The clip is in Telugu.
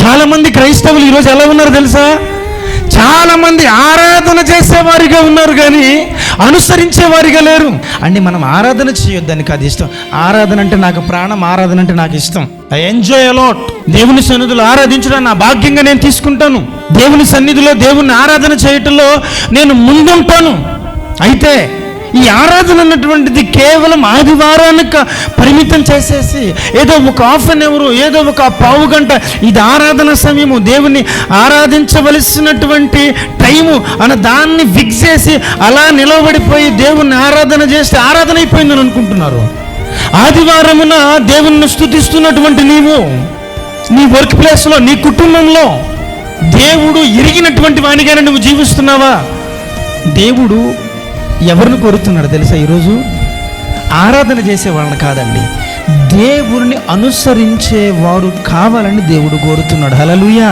చాలామంది క్రైస్తవులు ఈరోజు ఎలా ఉన్నారు తెలుసా? చాలామంది ఆరాధన చేసేవారిగా ఉన్నారు కానీ అనుసరించేవారిగా లేరు. అంటే మనం ఆరాధన చేయొద్దని కాదు, ఇష్టం. ఆరాధన అంటే నాకు ప్రాణం, ఆరాధన అంటే నాకు ఇష్టం. I enjoy a lot. దేవుని సన్నిధిలో ఆరాధించడం నా భాగ్యంగా నేను తీసుకుంటాను. దేవుని సన్నిధిలో దేవుని ఆరాధన చేయటంలో నేను ముందుంటాను. అయితే ఈ ఆరాధన అన్నటువంటిది కేవలం ఆదివారానికి పరిమితం చేసేసి ఏదో ఒక హాఫ్ అన్ అవర్, ఏదో ఒక పావు గంట ఇది ఆరాధన సమయము, దేవుణ్ణి ఆరాధించవలసినటువంటి టైము అన్న దాన్ని ఫిక్స్ చేసి అలా నిలబడిపోయి దేవుణ్ణి ఆరాధన చేస్తే ఆరాధన అయిపోయిందని అనుకుంటున్నారు. ఆదివారమున దేవుణ్ణి స్తుతిస్తున్నటువంటి నీవు నీ వర్క్ ప్లేస్లో, నీ కుటుంబంలో దేవుడు ఎరిగినటువంటి వానిగానే నువ్వు జీవిస్తున్నావా? దేవుడు ఎవరిని కోరుతున్నాడు తెలుసా? ఈరోజు ఆరాధన చేసే వాళ్ళని కాదండి, దేవుడిని అనుసరించే వారు కావాలని దేవుడు కోరుతున్నాడు. హల్లెలూయా.